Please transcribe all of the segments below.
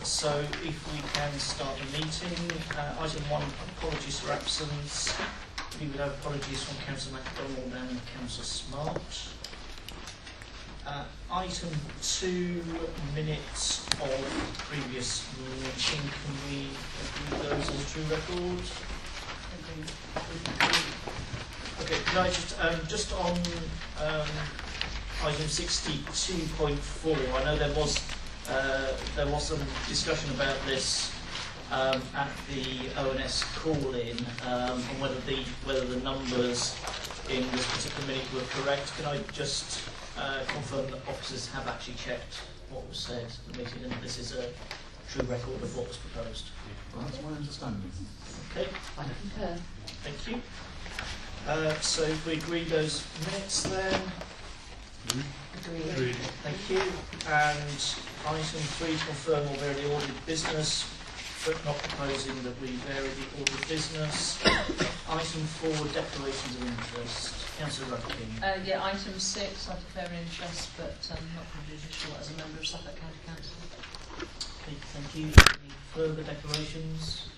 So if we can start the meeting, item 1, apologies for absence. We would have apologies from Councillor MacDonald and Councillor Smart. Item 2, minutes of previous meeting. Can we agree those as true record? Okay, can I just on item 62.4, I know there was some discussion about this at the ONS call-in on whether the numbers in this particular minute were correct. Can I just confirm that officers have actually checked what was said at the meeting and this is a true record of what was proposed? Well, that's my understanding. Okay. I concur. Thank you. So if we agree those minutes then. Agreed. Thank you. And item 3, to confirm or vary the ordered business, but not proposing that we vary the ordered business. Item 4, declarations of interest. Councillor Rutkin. Yeah, item 6, I declare an interest, but not prejudicial as a member of Suffolk County Council. Okay, thank you. Any further declarations?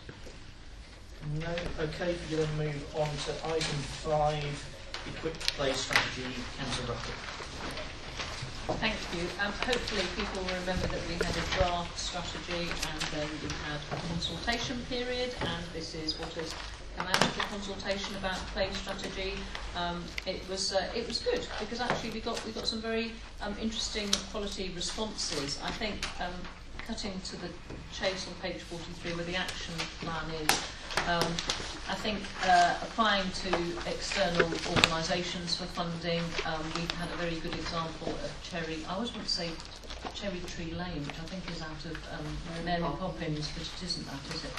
No. Okay, if you then move on to item 5, equipped play strategy. Councillor Rutkin. Thank you. Hopefully people will remember that we had a draft strategy and then we had a consultation period, and this is what has come out of the consultation about play strategy. It was good because actually we got some very interesting quality responses. I think cutting to the chase on page 43 where the action plan is, I think applying to external organisations for funding, we've had a very good example of I always want to say Cherry Tree Lane, which I think is out of Mary Poppins, but it isn't that, is it?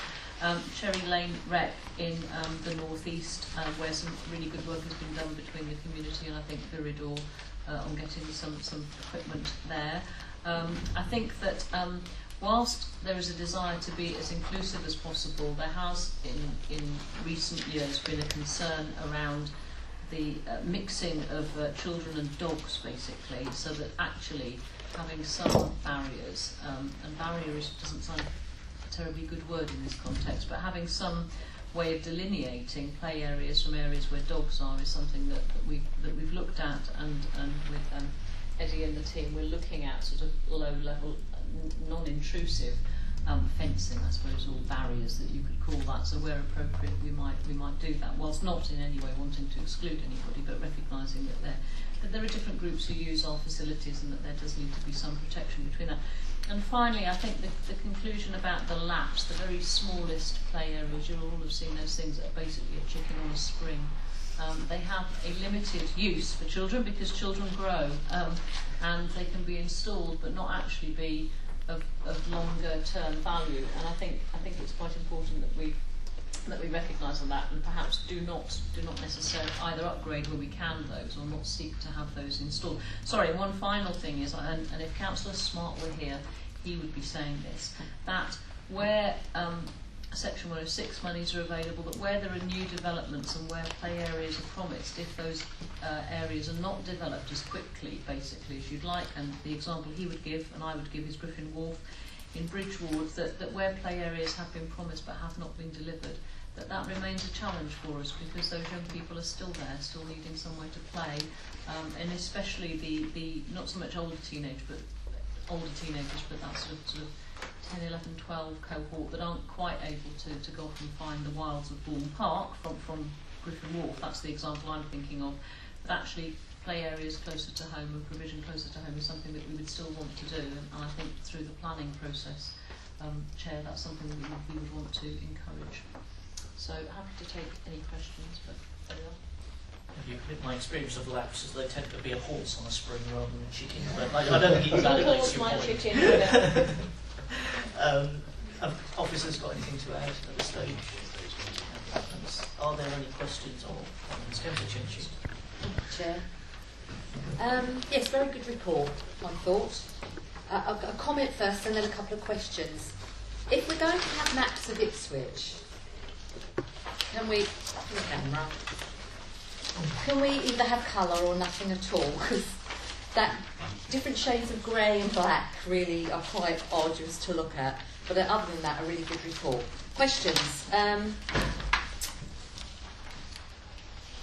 Cherry Lane Rec in the North East, where some really good work has been done between the community and I think Viridor on getting some equipment there. I think that whilst there is a desire to be as inclusive as possible, there has in recent years been a concern around the mixing of children and dogs, basically, so that actually having some barriers, and barriers doesn't sound a terribly good word in this context, but having some way of delineating play areas from areas where dogs are is something that we've looked at, and with Eddie and the team we're looking at sort of low level, non-intrusive fencing, I suppose, or barriers that you could call that. So where appropriate, we might do that, whilst not in any way wanting to exclude anybody, but recognising that there are different groups who use our facilities and that there does need to be some protection between that. And finally, I think the conclusion about the laps, the very smallest play areas, you'll all have seen those things that are basically a chicken on a spring. They have a limited use for children because children grow, and they can be installed but not actually be of longer term value. And I think it's quite important that we recognise on that, and perhaps do not necessarily either upgrade where we can those or not seek to have those installed. Sorry, one final thing is, and if Councillor Smart were here, he would be saying this, that where Section 106 monies are available, that where there are new developments and where play areas are promised, if those areas are not developed as quickly, basically, as you'd like, and the example he would give, and I would give, is Griffin Wharf in Bridgewater, that where play areas have been promised but have not been delivered, that remains a challenge for us because those young people are still there, still needing somewhere to play, and especially the not so much older teenagers, but that sort of 10, 11, 12 cohort that aren't quite able to go off and find the wilds of Bourne Park from Griffin Wharf. That's the example I'm thinking of. But actually, play areas closer to home and provision closer to home is something that we would still want to do. And I think through the planning process, Chair, that's something that we would want to encourage. So happy to take any questions, but there we are. My experience of laps is they tend to be a horse on a spring rather than a chicken. But I don't think it's horse, my chicken. Yeah. Have officers got anything to add at this stage? Are there any questions or comments? Councillor Chinchy. Chair. Yes, very good report, I thought. A comment first and then a couple of questions. If we're going to have maps of Ipswich, can we either have colour or nothing at all? Because that different shades of grey and black really are quite arduous to look at. But other than that, a really good report. Questions?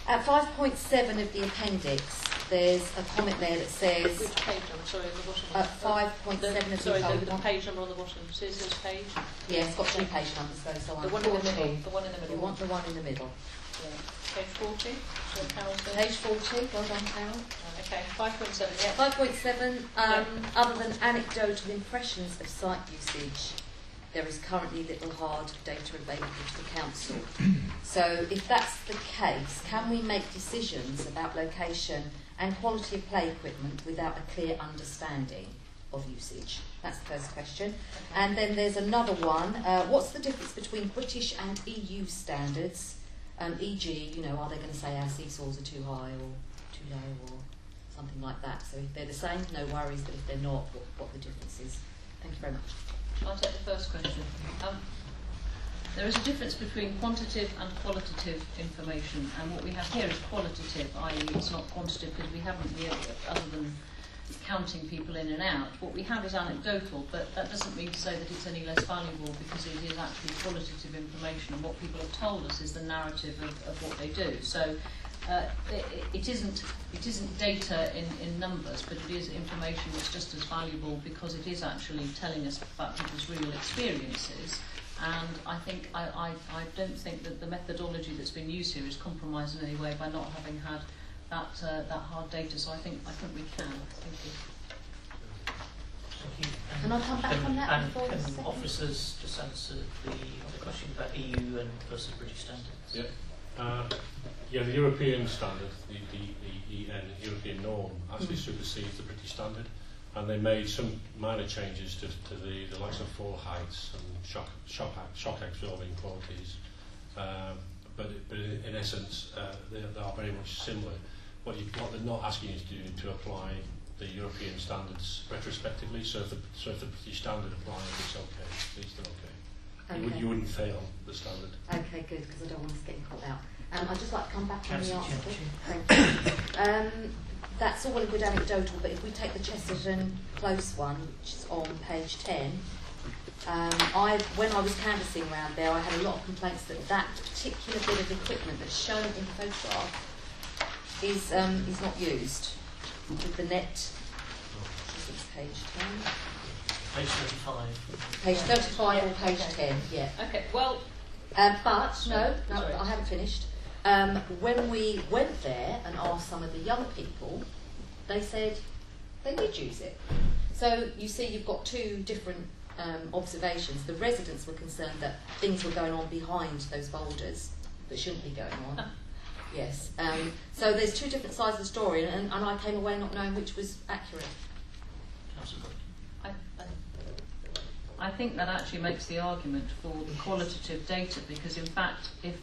At 5.7 of the appendix, there's a comment there that says... Which page number? Sorry, on the bottom. At 5.7 of sorry, the the page number on the bottom. Scissors page? Yeah, it's got 2 page numbers though, so The one in the middle. The one in the middle. You want the one in the middle. Yeah. Page 40. So Carol's there. Page 40, well done, Carol. Okay, 5.7, yeah. 5.7, other than anecdotal impressions of site usage, there is currently little hard data available to the council. So if that's the case, can we make decisions about location and quality of play equipment without a clear understanding of usage? That's the first question. And then there's another one. What's the difference between British and EU standards? E.g., you know, are they going to say our seesaws are too high or too low or something like that? So if they're the same, no worries, but if they're not, what the difference is. Thank you very much. I'll take the first question. There is a difference between quantitative and qualitative information, and what we have here is qualitative, i.e. it's not quantitative because we haven't really, other than counting people in and out. What we have is anecdotal, but that doesn't mean to say that it's any less valuable because it is actually qualitative information, and what people have told us is the narrative of what they do. So it isn't data in numbers, but it is information that's just as valuable because it is actually telling us about people's real experiences. And I don't think that the methodology that's been used here is compromised in any way by not having had that hard data. So I think we can. Thank you. Thank you. Can I come back on that And before can the second? officers just answer the other question about EU and versus British standards? Yeah. The European standard, the EN, European norm, actually supersedes the British standard, and they made some minor changes to the likes of fall heights and shock absorbing qualities. But in essence, they are very much similar. What they're not asking you to do to apply the European standards retrospectively. So if the British standard applies, it's okay. It's still okay. Okay. You wouldn't fail the standard. Okay, good, because I don't want us getting caught out. I'd just like to come back on the Councillor answer. Thank you. That's all well and good anecdotal, but if we take the Chesterton Close one, which is on page 10, when I was canvassing around there, I had a lot of complaints that particular bit of equipment that's shown in the photograph is not used. With the net, it's page 10. Page 35. Page 35 or page 10, yeah. Okay, well... But, no, sorry. I haven't finished. When we went there and asked some of the young people, they said they did use it. So you see you've got 2 different observations. The residents were concerned that things were going on behind those boulders that shouldn't be going on. Yes. So there's 2 different sides of the story, and I came away not knowing which was accurate. Councillor Gordon. I think that actually makes the argument for the qualitative data, because in fact, if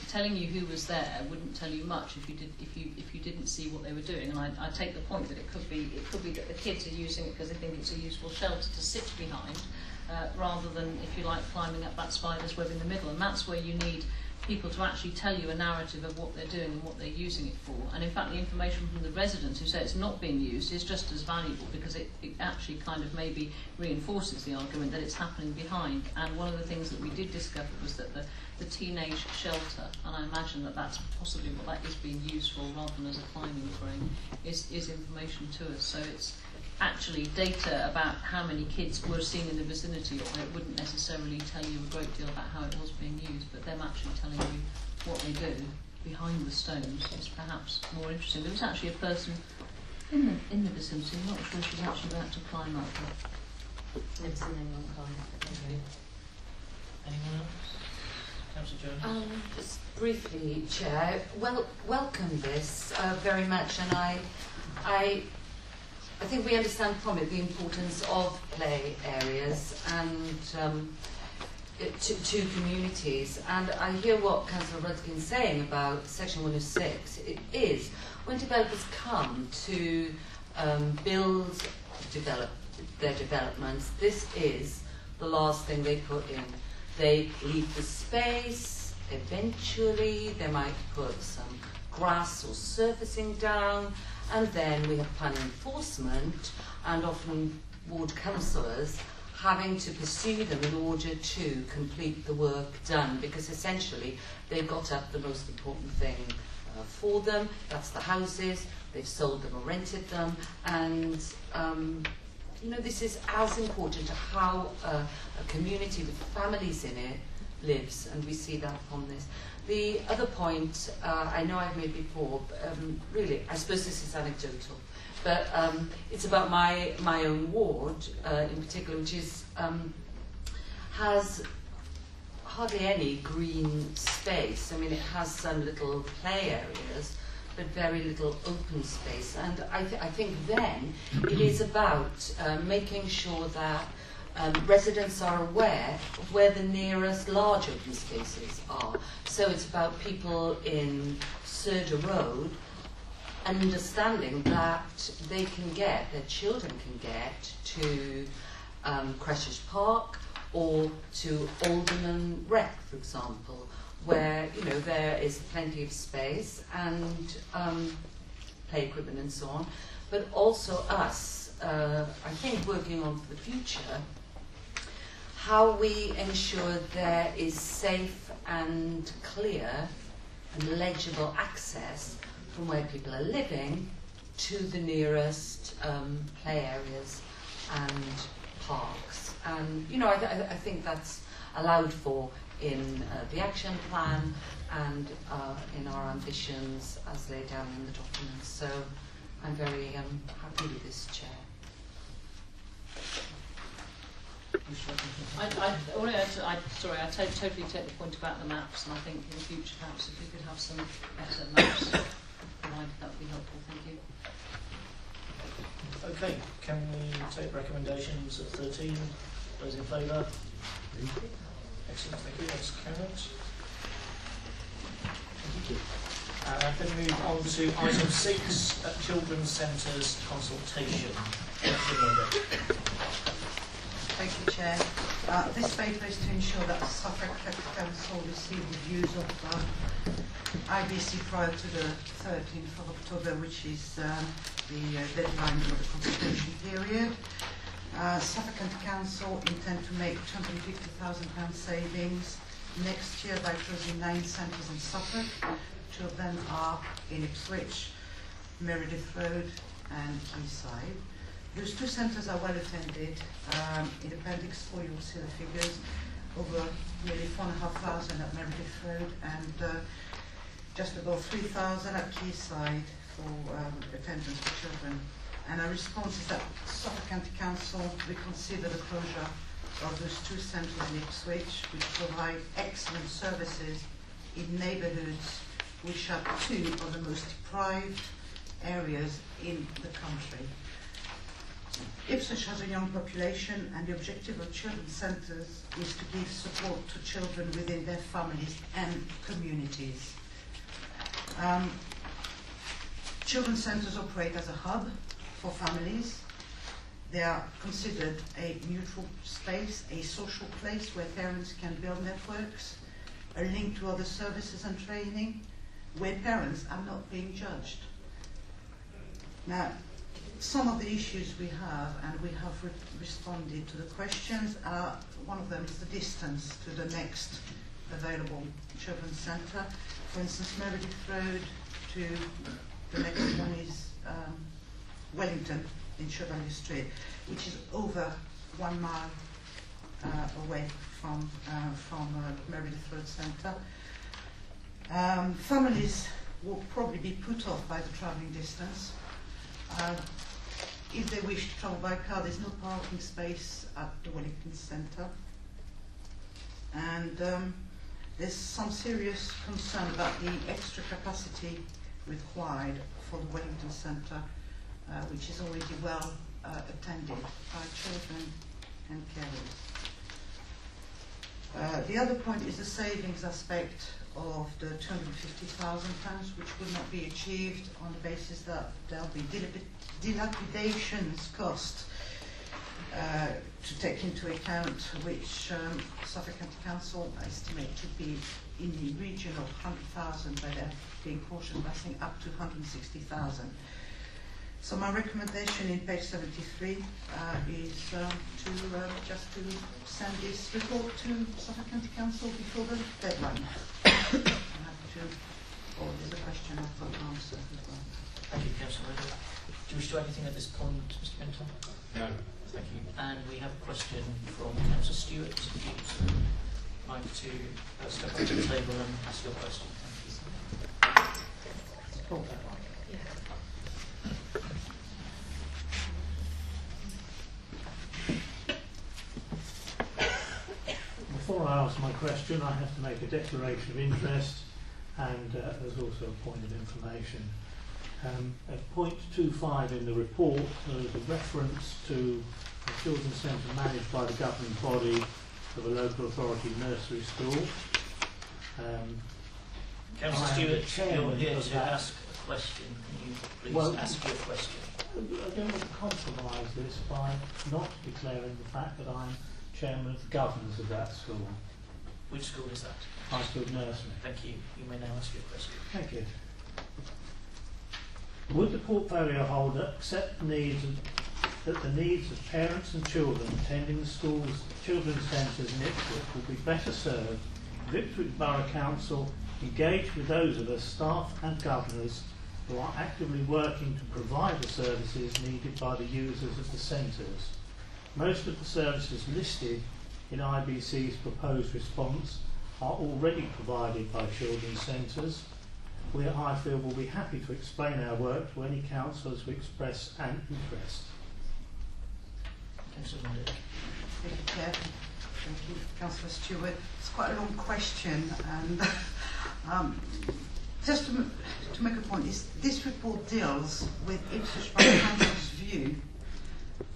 telling you who was there wouldn't tell you much if you didn't see what they were doing. And I take the point that it could be that the kids are using it because they think it's a useful shelter to sit behind, rather than, if you like, climbing up that spider's web in the middle. And that's where you need people to actually tell you a narrative of what they're doing and what they're using it for. And in fact, the information from the residents who say it's not being used is just as valuable, because it actually kind of maybe reinforces the argument that it's happening behind. And one of the things that we did discover was that the teenage shelter, and I imagine that that's possibly what that is being used for rather than as a climbing frame, is information to us. So it's actually data about how many kids were seen in the vicinity of it wouldn't necessarily tell you a great deal about how it was being used, but them actually telling you what they do behind the stones is perhaps more interesting. There was actually a person in the vicinity, I'm not sure she was actually about to climb up. Never seen anyone climb up. Okay. Anyone else? Councillor Jones. Just briefly, Chair, welcome this very much, and I think we understand from it the importance of play areas and to communities. And I hear what Councillor Rudkin's saying about Section 106. It is when developers come to build their developments, this is the last thing they put in. They leave the space, eventually they might put some grass or surfacing down, And then we have planning enforcement and often ward councillors having to pursue them in order to complete the work done, because essentially they've got up the most important thing for them. That's the houses. They've sold them or rented them, and you know, this is as important to how a community with families in it lives, and we see that on this. The other point I know I've made before, really, I suppose this is anecdotal, but it's about my own ward in particular, which is has hardly any green space. I mean, it has some little play areas, but very little open space. And I think then it is about making sure that residents are aware of where the nearest large open spaces are. So it's about people in Surda Road understanding that they can get, their children can get to Creshish Park or to Alderman Rec, for example, where, you know, there is plenty of space and play equipment and so on, but also us, I think, working on for the future, how we ensure there is safe and clear and legible access from where people are living to the nearest play areas and parks. And, you know, I think that's allowed for in the action plan and in our ambitions as laid down in the documents. So I'm very happy with this, Chair. Sorry, I totally take the point about the maps, and I think in the future perhaps if we could have some better maps provided, that would be helpful. Thank you. Okay, can we take recommendations at 13? Those in favour? Excellent, thank you. That's carried. Then we move on to item 6, Children's Centres consultation. Thank you, Chair. This paper is to ensure that the Suffolk County Council receive the views of IBC prior to the 13th of October, which is the deadline for the consultation period. Suffolk County Council intend to make £250,000 savings next year by closing 9 centres in Suffolk. 2 of them are in Ipswich, Meredith Road and Quayside. Those 2 centres are well attended. In Appendix 4 you'll see the figures, over nearly 4,500 at Meredith Road and just above 3,000 at Quayside for attendance for children. And our response is that Suffolk County Council reconsider the closure of those 2 centres in Ipswich, which provide excellent services in neighbourhoods which are 2 of the most deprived areas in the country. Ipswich has a young population, and the objective of children's centres is to give support to children within their families and communities. Children's centres operate as a hub for families. They are considered a neutral space, a social place where parents can build networks, a link to other services and training, where parents are not being judged. Now, some of the issues we have, and we have responded to the questions, one of them is the distance to the next available children's centre. For instance, Meredith Road to the next one is Wellington in Chevalier Street, which is over 1 mile away from Meredith Road Centre. Families will probably be put off by the travelling distance. If they wish to travel by car, there's no parking space at the Wellington Centre. And there's some serious concern about the extra capacity required for the Wellington Centre, which is already well attended by children and carers. The other point is the savings aspect of the £250,000, which would not be achieved on the basis that there'll be dilapidations cost to take into account, which Suffolk County Council estimate to be in the region of 100,000, but they're being cautious by saying up to 160,000. So my recommendation in page 73 is just to send this report to Suffolk County Council before the deadline. I'm happy to forward the question I've got answer as well. Thank you, Councillor Riddle. Do you wish to add anything at this point, Mr. Benton? No. Thank you. And we have a question from Councillor Stewart. If you'd like to step up to the table and ask your question. Thank you. Hold that one. Before I ask my question, I have to make a declaration of interest, and there's also a point of information. At point 25 in the report, there is a reference to a children's centre managed by the governing body of a local authority nursery school. Councillor Stewart, you're here to ask a question. Can you please ask your question? I don't want to compromise this by not declaring the fact that I'm chairman of the governors of that school. Which school is that? High School Nursery. Thank you. You may now ask your question. Thank you. Would the portfolio holder accept that the needs of parents and children attending the school's children's centres in Ipswich would be better served if Ipswich Borough Council engaged with those of us, staff and governors, who are actively working to provide the services needed by the users of the centres? Most of the services listed in IBC's proposed response are already provided by children's centres. We at Highfield will be happy to explain our work to any councillors who express an interest. Councillor Mundy. Thank you, Chair. Thank you, Councillor Stewart. It's quite a long question, and just to make a point, this report deals with Ipswich Borough Council's view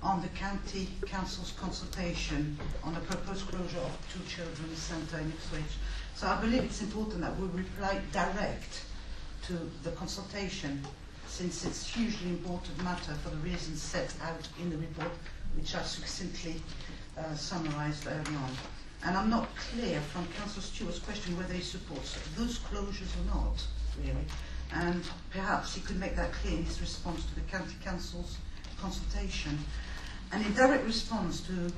on the County Council's consultation on the proposed closure of two children's centres in Ipswich. So I believe it's important that we reply direct to the consultation, since it's a hugely important matter for the reasons set out in the report, which I succinctly summarised early on. And I'm not clear from Councillor Stewart's question whether he supports those closures or not, really. And perhaps he could make that clear in his response to the County Council's consultation. And in direct response to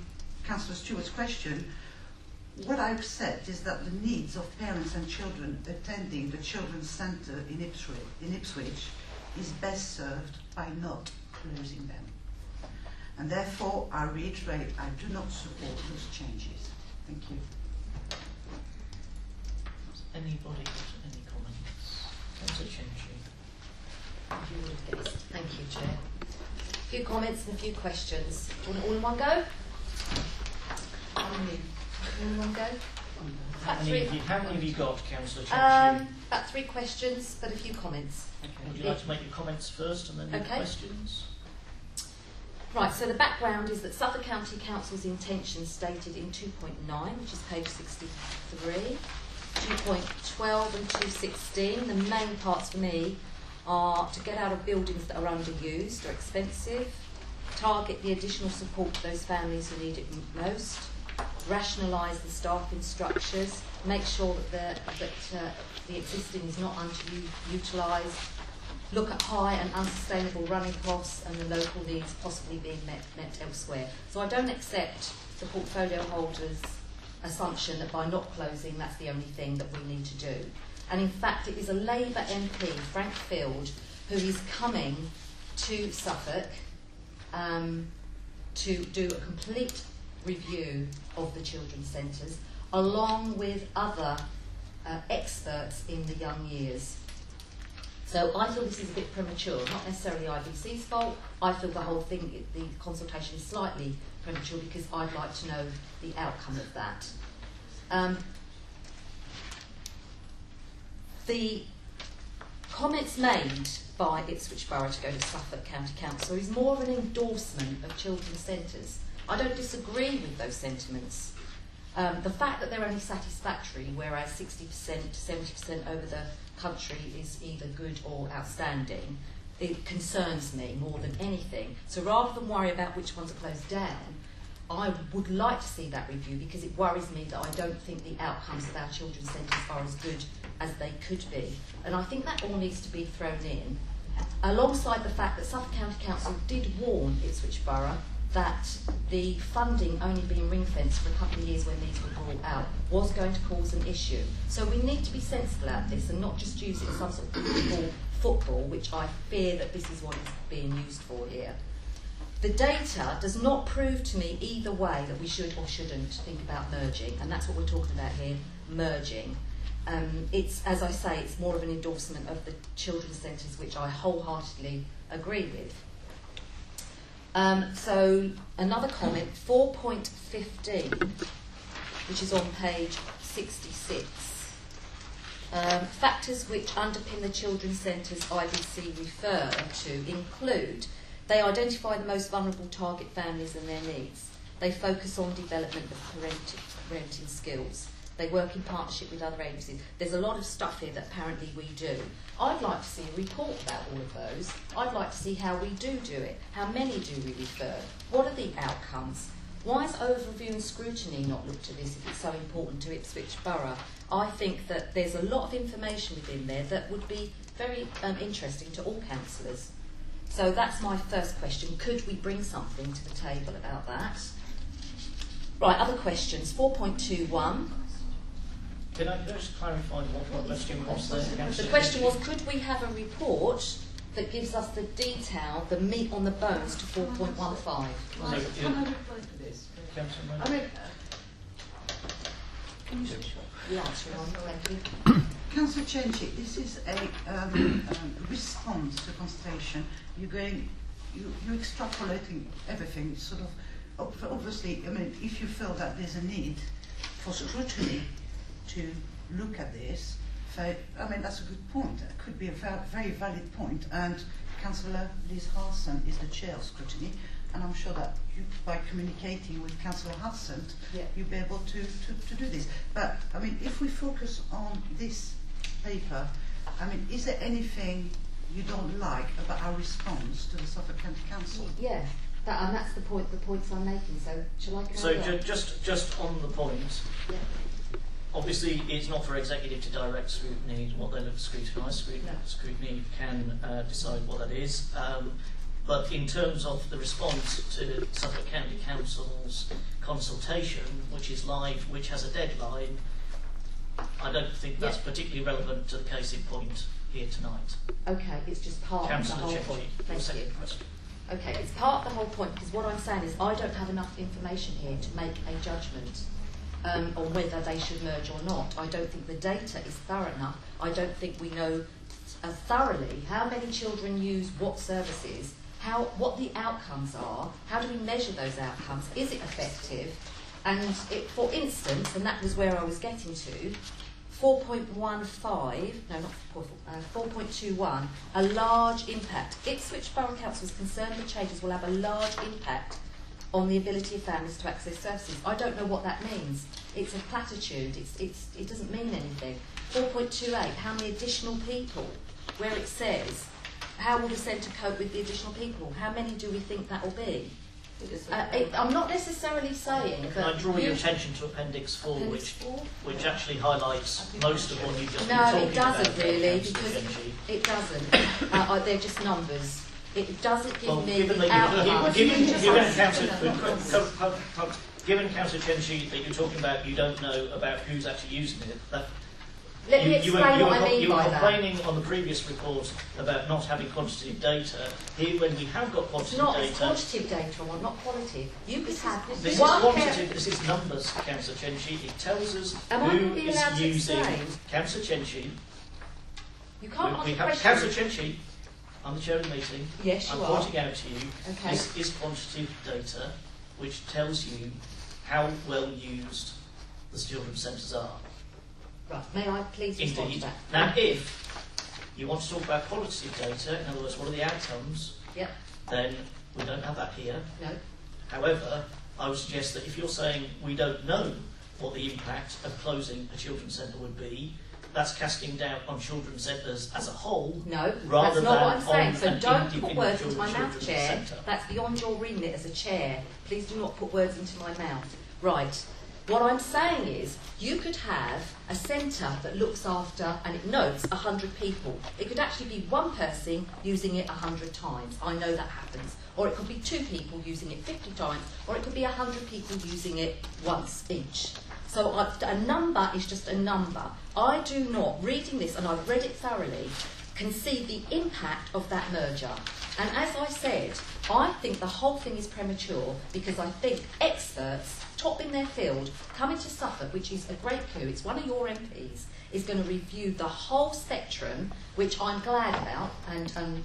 Councillor Stewart's question, what I accept is that the needs of parents and children attending the children's centre in Ipswich is best served by not closing them. And therefore, I reiterate, I do not support those changes. Thank you. Anybody got any comments? Councillor Chenchi. Thank you, Chair. A few comments and a few questions. Do you want it all in one go? All in one go? How many have you got, Councillor Chenchi? About 3 questions, but a few comments. Okay. Would you like to make your comments first and then your questions? Right, so the background is that Suffolk County Council's intention stated in 2.9, which is page 63, 2.12 and 2.16, the main parts for me are to get out of buildings that are underused or expensive, target the additional support to those families who need it most, rationalise the staffing structures, make sure that the existing is not underutilised, look at high and unsustainable running costs and the local needs possibly being met elsewhere. So I don't accept the portfolio holder's assumption that by not closing that's the only thing that we need to do. And in fact it is a Labour MP, Frank Field, who is coming to Suffolk to do a complete review of the children's centres along with other experts in the young years. So I feel this is a bit premature, not necessarily IBC's fault. I feel the whole thing, the consultation is slightly premature because I'd like to know the outcome of that. The comments made by Ipswich Borough to go to Suffolk County Council is more of an endorsement of children's centres. I don't disagree with those sentiments. The fact that they're only satisfactory, whereas 60% to 70% over the country is either good or outstanding, it concerns me more than anything. So rather than worry about which ones are closed down, I would like to see that review because it worries me that I don't think the outcomes of our children's centres are as good as they could be. And I think that all needs to be thrown in. alongside the fact that Suffolk County Council did warn Ipswich Borough that the funding only being ring-fenced for a couple of years when these were brought out was going to cause an issue. So we need to be sensible at this and not just use it as some sort of football, which I fear that this is what it's being used for here. The data does not prove to me either way that we should or shouldn't think about merging, and that's what we're talking about here, merging. It's, as I say, it's more of an endorsement of the children's centres, which I wholeheartedly agree with. So another comment, 4.15, which is on page 66. Factors which underpin the children's centres IBC refer to include: they identify the most vulnerable target families and their needs. They focus on development of parenting skills. They work in partnership with other agencies. There's a lot of stuff here that apparently we do. I'd like to see a report about all of those. I'd like to see how we do it. How many do we refer? What are the outcomes? Why is overview and scrutiny not looked at this if it's so important to Ipswich Borough? I think that there's a lot of information within there that would be very interesting to all councillors. So that's my first question. Could we bring something to the table about that? Right, other questions. 4.21. Can I just clarify what question was there? The question was, could we have a report that gives us the detail, the meat on the bones to 4.15? Can I reply to this? Councillor I mean, The answer on, thank you. Councillor Chenchi, this is a response to consultation. You're extrapolating everything, sort of, obviously, I mean, if you feel that there's a need for scrutiny to look at this, I mean, that's a good point. That could be a very valid point, and Councillor Liz Harson is the chair of scrutiny, and I'm sure that you, by communicating with Councillor Harson, you'll be able to do this. But, I mean, if we focus on this paper, I mean, is there anything you don't like about our response to the Suffolk County Council? Yeah, and that's the points I'm making. So, shall I carry on? just on the point. Yeah. Obviously, it's not for executive to direct scrutiny, what they look to scrutinise. Scrutiny can decide what that is. But in terms of the response to Suffolk County Council's consultation, which is live, which has a deadline, I don't think that's particularly relevant to the case in point here tonight. Okay, it's just part of the whole point. Thank you. Okay, it's part of the whole point, because what I'm saying is I don't have enough information here to make a judgment on whether they should merge or not. I don't think the data is thorough enough. I don't think we know thoroughly how many children use what services, what the outcomes are, how do we measure those outcomes, is it effective? And for instance, and that was where I was getting to, 4.21, a large impact. Ipswich Borough Council is concerned the changes will have a large impact on the ability of families to access services. I don't know what that means. It's a platitude. It doesn't mean anything. 4.28, how many additional people? Where it says, how will the centre cope with the additional people? How many do we think that will be? I'm not necessarily saying. Can I draw your attention to Appendix 4, which actually highlights most of what you've just been No, talking it doesn't about, really, Councillor because Chenchi. it doesn't. They're just numbers. It doesn't give me given the outcome. Given Councillor Chenchi that you're talking about, you don't know about who's actually using it. Let me explain what I mean you were by that. complaining on the previous report about not having quantitative data. Here, when we have got quantitative It's data, quantitative data, or not qualitative. You could have this is one quantitative. This is numbers, Councillor Chenchi. It tells us Am I who going to be allowed is to using. explain? Councillor Chenchi. You can't We ask have questions. Councillor Chenchi. I'm the chair of the meeting. Yes, you I'm are. pointing out to you. Okay. This is quantitative data, which tells you how well used the children's centres are. Right. May I please respond to Indeed. that? Now, if you want to talk about qualitative data, in other words, what are the outcomes, Yep. then we don't have that here. No. However, I would suggest that if you're saying we don't know what the impact of closing a children's centre would be, that's casting doubt on children's centres as a whole. No, rather that's not what I'm than saying. on So an don't put individual words into my mouth, children's Chair. centre. That's beyond your remit as a chair. Please do not put words into my mouth. Right. What I'm saying is, you could have a centre that looks after, and it notes 100 people. It could actually be one person using it 100 times. I know that happens. Or it could be 2 people using it 50 times, or it could be 100 people using it once each. So a number is just a number. I do not, reading this, and I've read it thoroughly, can see the impact of that merger. And as I said, I think the whole thing is premature because I think experts, top in their field, coming to Suffolk, which is a great coup, it's one of your MPs, is going to review the whole spectrum, which I'm glad about and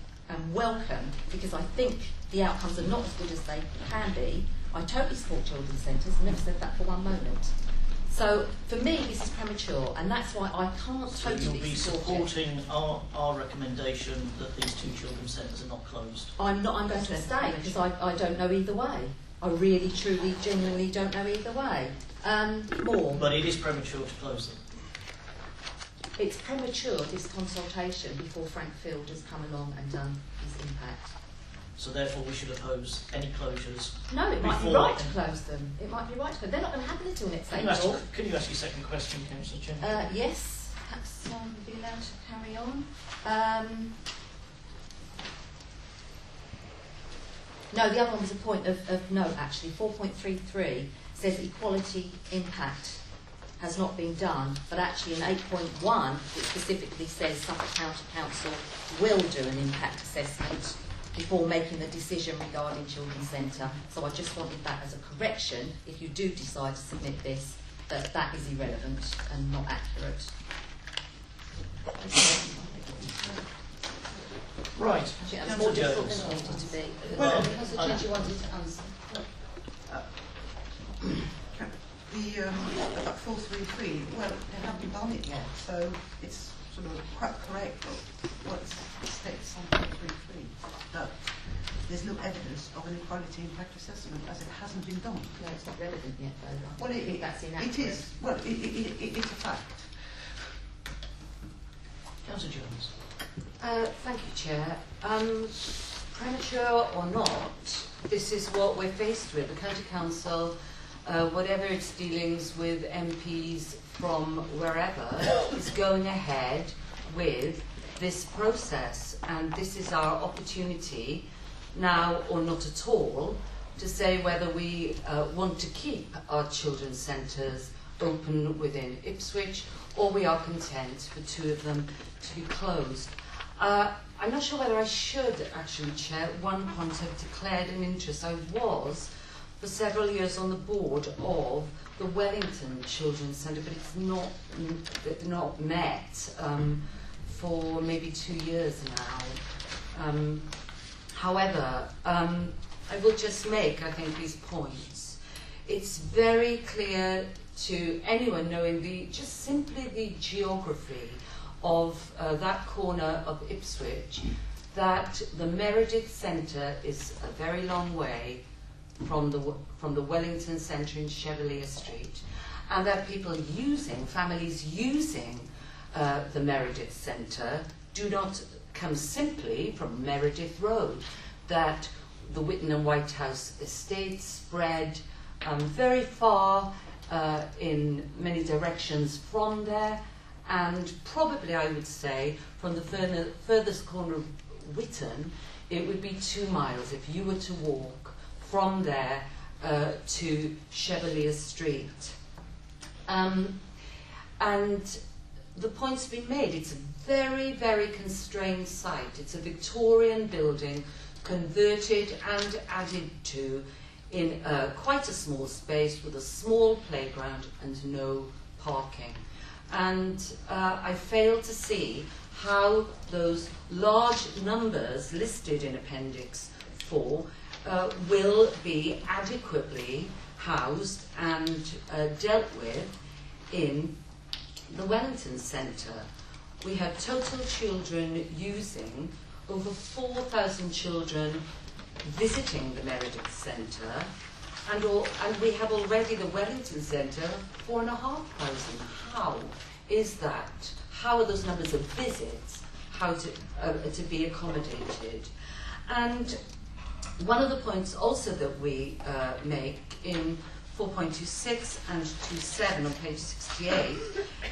welcome, because I think the outcomes are not as good as they can be. I totally support children's centres, never said that for one moment. So for me, this is premature, and that's why I can't So totally you'll be support it. supporting our recommendation that these 2 children's centres are not closed? I'm going to stay because I don't know either way. I really, truly, genuinely don't know either way. More. But it is premature to close them. It's premature, this consultation, before Frank Field has come along and done his impact. So therefore we should oppose any closures. No, it might be Before right they to can- close them. It might be right to close them. They're not going to happen until next Can you ask, April. can you ask your second question, Councillor Chairman? Yes, perhaps be allowed to carry on. No, the other one was a point of note, actually. 4.33 says equality impact has not been done, but actually in 8.1 it specifically says Suffolk County Council will do an impact assessment before making the decision regarding Children's Centre. So I just wanted that as a correction. If you do decide to submit this, that is irrelevant and not accurate. Right. Actually, that's Councillor more difficult Jones. than it needed to be. Well, Councillor Jones, you wanted to answer. About 433, well, they haven't done it yet, so it's sort of quite correct what it states on 433, that there's no evidence of an equality impact assessment as it hasn't been done. No, it's not relevant yet, though. Well, I think that's inaccurate. it is. Well, it's a fact. Councillor Jones. Thank you, Chair. Premature or not, this is what we're faced with. The County Council, whatever its dealings with MPs from wherever, is going ahead with this process. And this is our opportunity, now or not at all, to say whether we want to keep our children's centres open within Ipswich, or we are content for 2 of them to be closed. I'm not sure whether I should actually, Chair. At one point I've declared an interest. I was for several years on the board of the Wellington Children's Centre, but it's not met for maybe 2 years now. However, I will just make, I think, these points. It's very clear to anyone knowing just simply the geography of that corner of Ipswich that the Meredith Centre is a very long way from the Wellington Centre in Chevalier Street, and that families using the Meredith Centre do not come simply from Meredith Road, that the Witton and Whitehouse estates spread very far in many directions from there, and probably I would say from the furthest corner of Witton it would be 2 miles if you were to walk from there to Chevalier Street. And the point's been made, it's a very, very constrained site. It's a Victorian building converted and added to in quite a small space with a small playground and no parking. And I fail to see how those large numbers listed in Appendix 4 will be adequately housed and dealt with in the Wellington Centre. We have total children using, over 4,000 children visiting the Meredith Centre, and we have already the Wellington Centre 4,500. How is that? How are those numbers of visits to be accommodated? And one of the points also that we make in 4.26 and 27 on page 68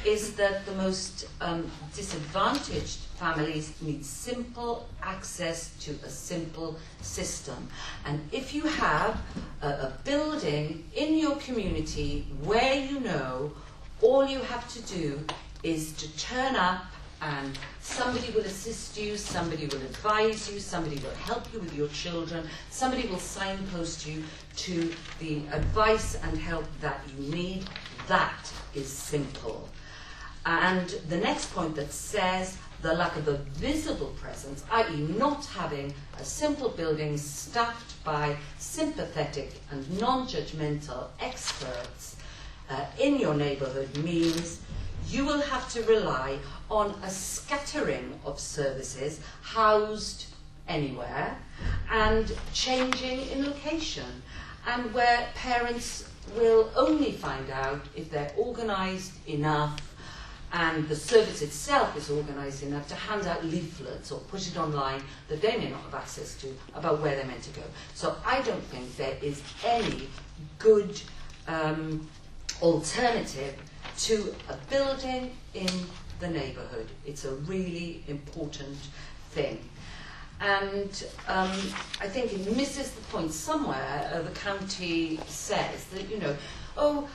is that the most disadvantaged families need simple access to a simple system. And if you have a building in your community where you know all you have to do is to turn up and somebody will assist you, somebody will advise you, somebody will help you with your children, somebody will signpost you to the advice and help that you need, that is simple. And the next point that says the lack of a visible presence, i.e. not having a simple building staffed by sympathetic and non-judgmental experts in your neighbourhood means you will have to rely on a scattering of services housed anywhere and changing in location, and where parents will only find out if they're organised enough and the service itself is organised enough to hand out leaflets or put it online that they may not have access to about where they're meant to go. So I don't think there is any good alternative to a building in the neighbourhood. It's a really important thing. And I think it misses the point somewhere. The county says that, you know,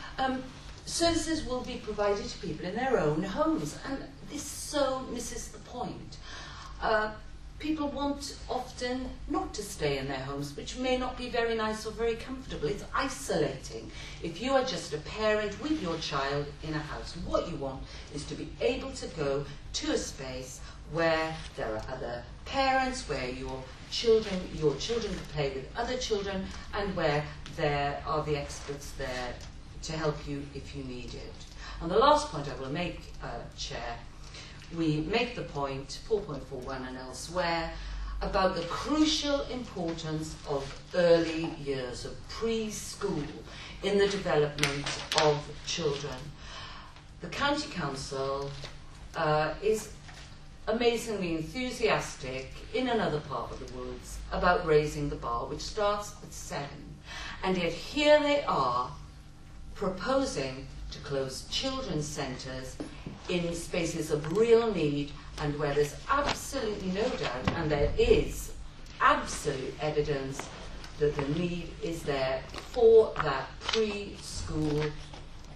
services will be provided to people in their own homes. And this so misses the point. People want often not to stay in their homes, which may not be very nice or very comfortable. It's isolating. If you are just a parent with your child in a house, what you want is to be able to go to a space where there are other parents, where your children can play with other children, and where there are the experts there to help you if you need it. And the last point I will make, Chair, we make the point, 4.41 and elsewhere, about the crucial importance of early years, of preschool, in the development of children. The County Council is amazingly enthusiastic in another part of the woods about raising the bar, which starts at 7. And yet here they are proposing to close children's centres in spaces of real need and where there's absolutely no doubt, and there is absolute evidence that the need is there for that preschool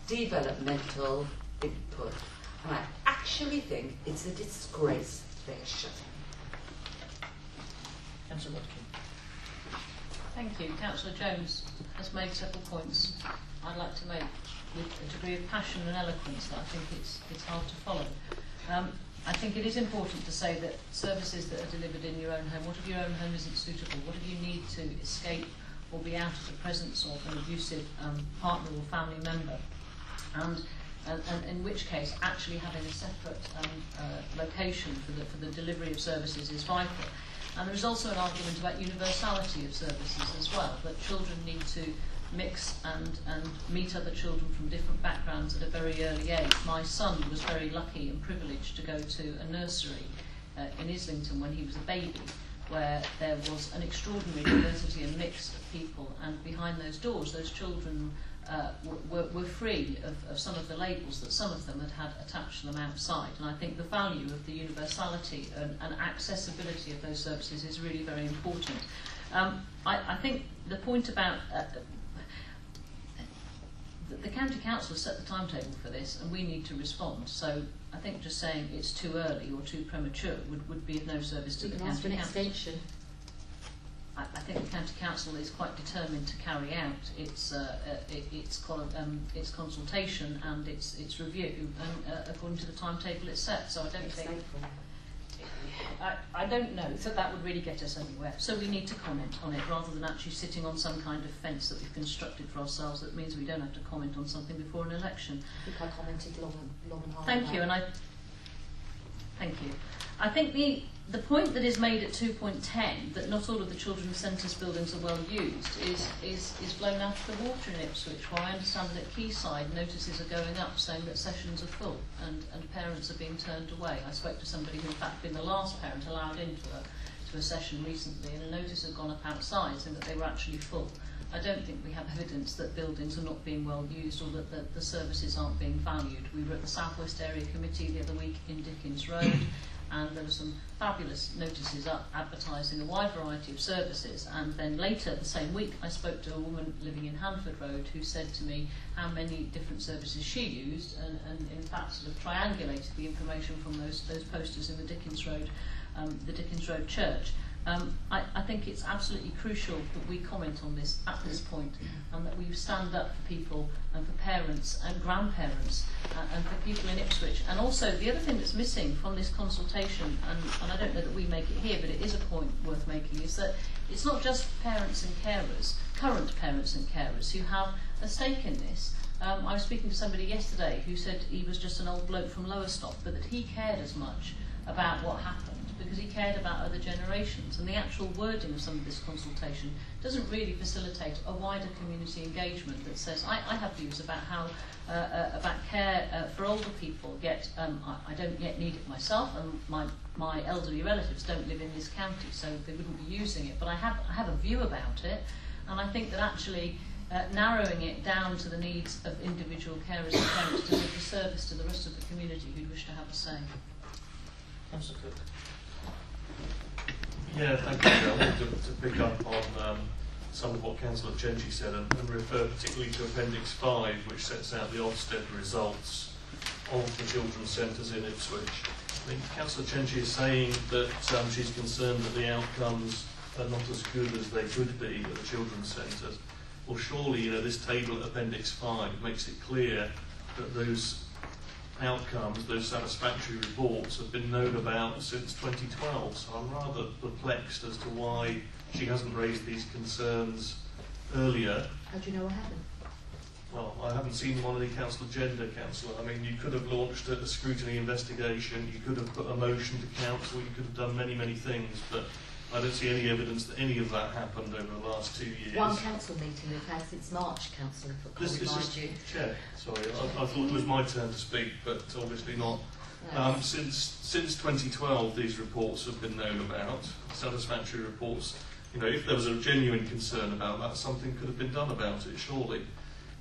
developmental input. And I actually think it's a disgrace they're shutting. Councillor Watkin. Thank you. Councillor Jones has made several points I'd like to make with a degree of passion and eloquence that I think it's hard to follow. I think it is important to say that services that are delivered in your own home, what if your own home isn't suitable? What if you need to escape or be out of the presence of an abusive partner or family member? And in which case, actually having a separate location for the delivery of services is vital. And there is also an argument about universality of services as well, that children need to mix and meet other children from different backgrounds at a very early age. My son was very lucky and privileged to go to a nursery in Islington when he was a baby, where there was an extraordinary diversity and mix of people, and behind those doors those children were free of some of the labels that some of them had attached to them outside. And I think the value of the universality and accessibility of those services is really very important. I think the point about the County Council has set the timetable for this and we need to respond. So I think just saying it's too early or too premature would be of no service to the County Council. Extension. I think the County Council is quite determined to carry out its consultation and its review according to the timetable it's set. So I don't think I don't know that that would really get us anywhere. So we need to comment on it rather than actually sitting on some kind of fence that we've constructed for ourselves that means we don't have to comment on something before an election. I think I commented long and hard. Thank you, and thank you. I think the point that is made at 2.10, that not all of the children's centres buildings are well used, is blown out of the water in Ipswich, where I understand that at Quayside notices are going up saying that sessions are full and parents are being turned away. I spoke to somebody who in fact been the last parent allowed into a session recently, and a notice had gone up outside saying that they were actually full. I don't think we have evidence that buildings are not being well used or that the services aren't being valued. We were at the South West Area Committee the other week in Dickens Road, and there were some fabulous notices up advertising a wide variety of services. And then later the same week I spoke to a woman living in Hanford Road who said to me how many different services she used, and in fact sort of triangulated the information from those posters in the Dickens Road Church. I think it's absolutely crucial that we comment on this at this point, and that we stand up for people and for parents and grandparents and for people in Ipswich. And also the other thing that's missing from this consultation, and I don't know that we make it here, but it is a point worth making, is that it's not just parents and carers, current parents and carers, who have a stake in this. I was speaking to somebody yesterday who said he was just an old bloke from Lowestoft, but that he cared as much about what happened because he cared about other generations, and the actual wording of some of this consultation doesn't really facilitate a wider community engagement that says, I have views about how about care for older people, yet I don't yet need it myself, and my elderly relatives don't live in this county, so they wouldn't be using it, but I have a view about it, and I think that actually narrowing it down to the needs of individual carers and parents does a disservice to the rest of the community who'd wish to have a say. Councillor Cook. Yeah, thank you. I wanted to pick up on some of what Councillor Chenchi said and refer particularly to Appendix 5, which sets out the Ofsted results of the children's centres in Ipswich. I think Councillor Chenchi is saying that she's concerned that the outcomes are not as good as they could be at the children's centres. Well, surely, this table at Appendix 5 makes it clear that those outcomes, those satisfactory reports, have been known about since 2012. So I'm rather perplexed as to why she hasn't raised these concerns earlier. How do you know what happened? Well, I haven't seen them on any council agenda, Councillor. I mean, you could have launched a scrutiny investigation, you could have put a motion to council, you could have done many, many things, but I don't see any evidence that any of that happened over the last 2 years. One council meeting we've had since March, Councillor, if I This can remind is you. Chair. Sorry, I thought it was my turn to speak, but obviously not. Since 2012, these reports have been known about, satisfactory reports. If there was a genuine concern about that, something could have been done about it, surely.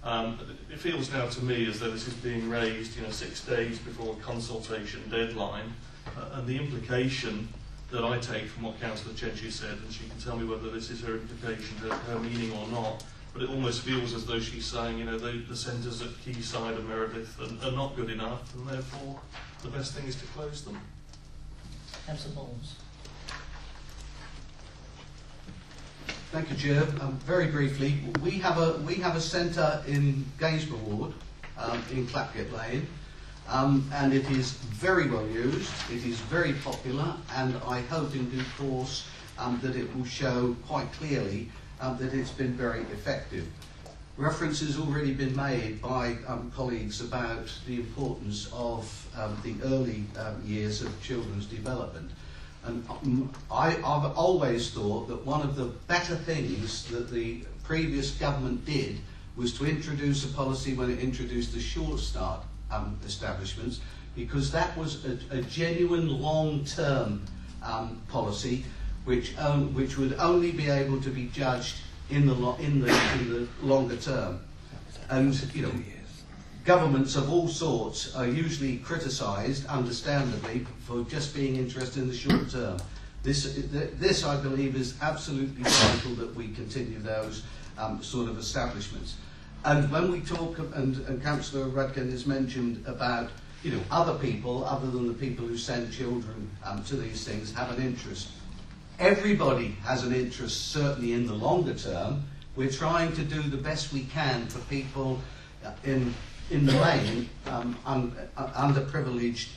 It feels now to me as though this is being raised, 6 days before a consultation deadline, and the implication that I take from what Councillor Chenchi said, and she can tell me whether this is her implication, her meaning or not, but it almost feels as though she's saying, the centres at Quayside and Meredith are not good enough, and therefore the best thing is to close them. Councillor Bowles. Thank you, Chair. Very briefly, we have a centre in Gainsborough Ward, in Clapgate Lane, and it is very well used, it is very popular, and I hope in due course that it will show quite clearly that it's been very effective. Reference has already been made by colleagues about the importance of the early years of children's development. And I've always thought that one of the better things that the previous government did was to introduce a policy when it introduced the short start establishments, because that was a genuine long-term policy which would only be able to be judged in the longer term. And governments of all sorts are usually criticised, understandably, for just being interested in the short term. This, I believe, is absolutely vital that we continue those sort of establishments. And when we talk, and Councillor Rudkin has mentioned about, other people, other than the people who send children to these things, have an interest. Everybody has an interest, certainly in the longer term. We're trying to do the best we can for people in the main underprivileged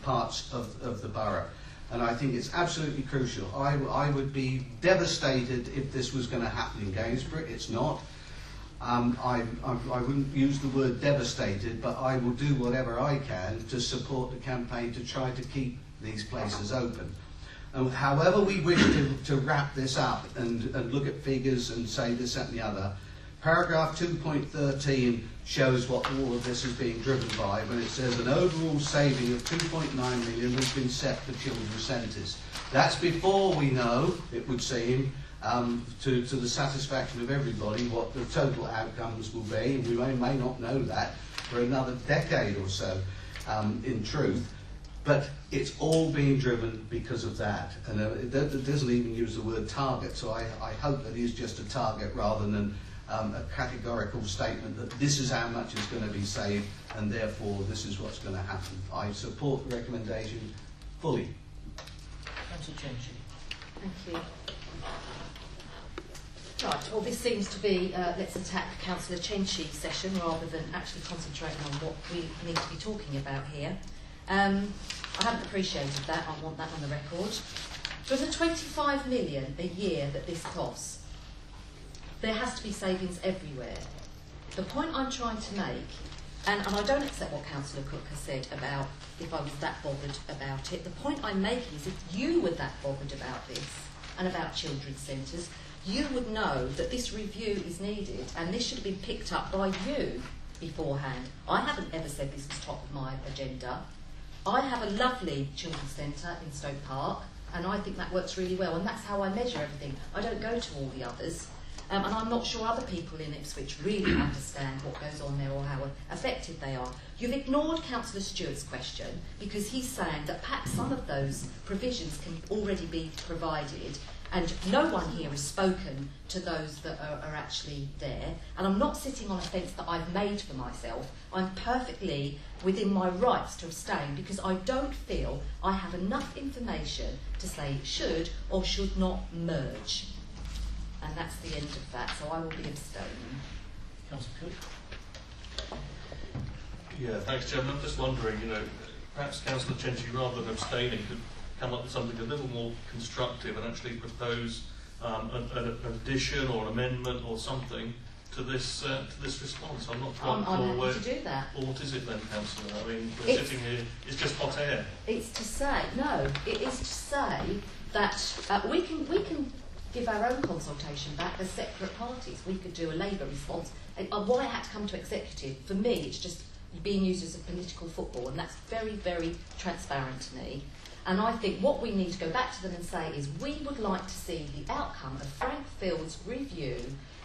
parts of the borough. And I think it's absolutely crucial. I would be devastated if this was going to happen in Gainsborough. It's not. I wouldn't use the word devastated, but I will do whatever I can to support the campaign to try to keep these places open. And however we wish to wrap this up and look at figures and say this, that and the other, paragraph 2.13 shows what all of this is being driven by when it says an overall saving of 2.9 million has been set for children's centres. That's before we know, it would seem, to the satisfaction of everybody what the total outcomes will be, and we may not know that for another decade or so, in truth. But it's all being driven because of that, and it doesn't even use the word target, so I hope that it is just a target rather than a categorical statement that this is how much is going to be saved and therefore this is what's going to happen. I support the recommendation fully. Councillor Chenchi. Thank you. Right, well this seems to be let's attack Councillor Chenchi's session rather than actually concentrating on what we need to be talking about here. I haven't appreciated that, I want that on the record. For the 25 million a year that this costs, there has to be savings everywhere. The point I'm trying to make, and I don't accept what Councillor Cook has said about if I was that bothered about it, the point I'm making is if you were that bothered about this and about children's centres, you would know that this review is needed and this should have been picked up by you beforehand. I haven't ever said this was top of my agenda. I have a lovely children's centre in Stoke Park and I think that works really well, and that's how I measure everything. I don't go to all the others. And I'm not sure other people in Ipswich really understand what goes on there or how effective they are. You've ignored Councillor Stewart's question because he's saying that perhaps some of those provisions can already be provided, and no one here has spoken to those that are actually there. And I'm not sitting on a fence that I've made for myself. I'm perfectly within my rights to abstain because I don't feel I have enough information to say should or should not merge. And that's the end of that, so I will be abstaining. Councillor Cook. Yeah, thanks, Chairman. I'm just wondering, perhaps Councillor Chenchi, rather than abstaining, could come up with something a little more constructive and actually propose an addition or an amendment or something to this response. I'm not quite sure I'm where. happy to do that. Well, what is it then, Councillor? I mean, we're sitting here. It's just hot air. It's to say it is to say that we can give our own consultation back as separate parties. We could do a Labour response. Why I had to come to Executive, for me, it's just being used as a political football, and that's very, very transparent to me. And I think what we need to go back to them and say is we would like to see the outcome of Frank Field's review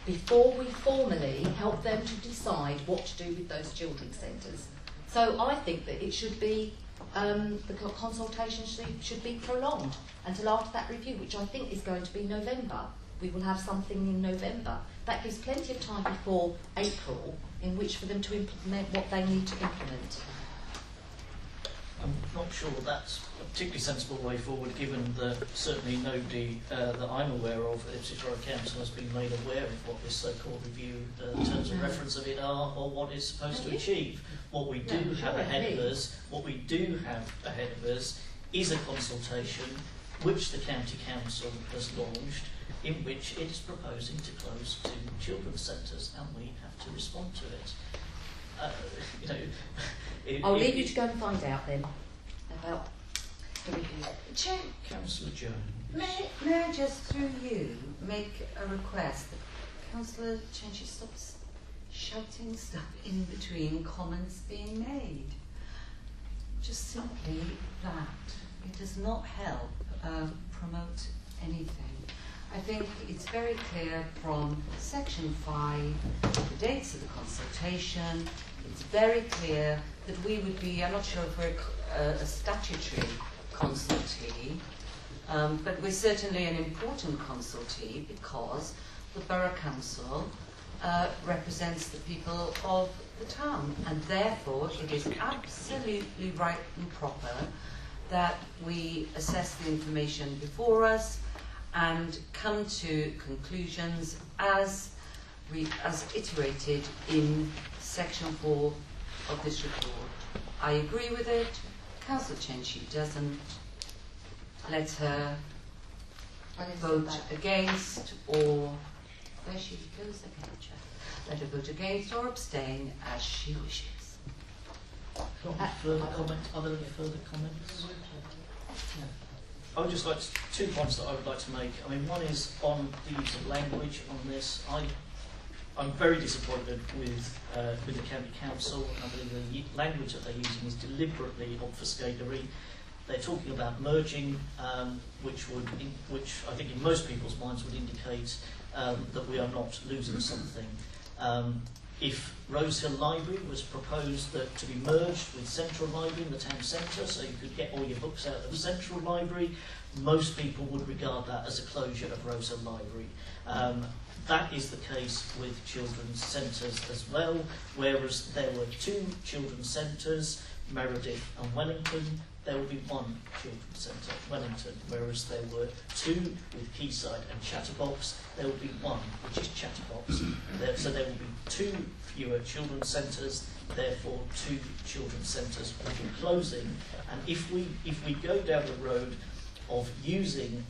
before we formally help them to decide what to do with those children's centres. So I think that it should be, the consultation should be prolonged until after that review, which I think is going to be November. We will have something in November. That gives plenty of time before April in which for them to implement what they need to implement. I'm not sure that's a particularly sensible way forward, given that certainly nobody that I'm aware of at Ipswich Borough Council has been made aware of what this so-called review terms of reference of it are, or what it's supposed to achieve. What we do have ahead of us, is a consultation which the County Council has launched, in which it is proposing to close 2 children's centres, and we have to respond to it. I'll leave you to go and find out then about the review. Chair, Councillor Jones. may I just, through you, make a request that Councillor Chenchi stops shouting stuff in between comments being made? Just simply that. It does not help promote anything. I think it's very clear from section 5, the dates of the consultation, it's very clear that we would be, I'm not sure if we're a statutory consultee, but we're certainly an important consultee because the Borough Council represents the people of the town, and therefore it is absolutely right and proper that we assess the information before us and come to conclusions as iterated in section 4 of this report. I agree with it. Councillor Chenchi doesn't. Let her vote against, or where she goes again, let her vote against or abstain as she wishes. Further comments? Are there any further comments? I would just like 2 points that I would like to make. I mean, one is on the use of language on this. I'm very disappointed with the County Council. I believe the language that they're using is deliberately obfuscatory. They're talking about merging, which I think in most people's minds would indicate that we are not losing something. If Rosehill Library was proposed to be merged with Central Library in the town centre, so you could get all your books out of Central Library, most people would regard that as a closure of Rosehill Library. That is the case with children's centres as well, whereas there were 2 children's centres, Meredith and Wellington. There will be 1 children's centre, Wellington, whereas there were 2 with Quayside and Chatterbox. There will be 1, which is Chatterbox. So there will be 2 fewer children's centres, therefore 2 children's centres will be closing. And if we go down the road of using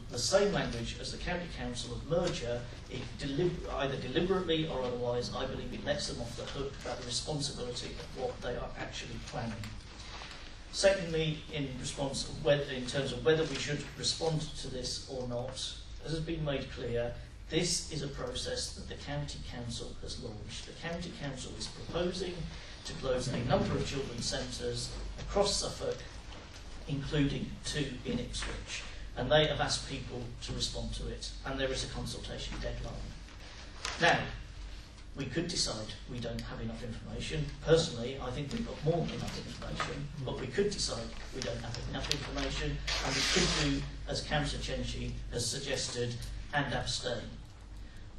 the same language as the County Council of merger, either deliberately or otherwise, I believe it lets them off the hook about the responsibility of what they are actually planning. Secondly, in terms of whether we should respond to this or not, as has been made clear, this is a process that the County Council has launched. The County Council is proposing to close a number of children's centres across Suffolk, including 2 in Ipswich, and they have asked people to respond to it, and there is a consultation deadline. Now, we could decide we don't have enough information. Personally, I think we've got more than enough information, but we could decide we don't have enough information, and we could do, as Councillor Chenchi has suggested, and abstain.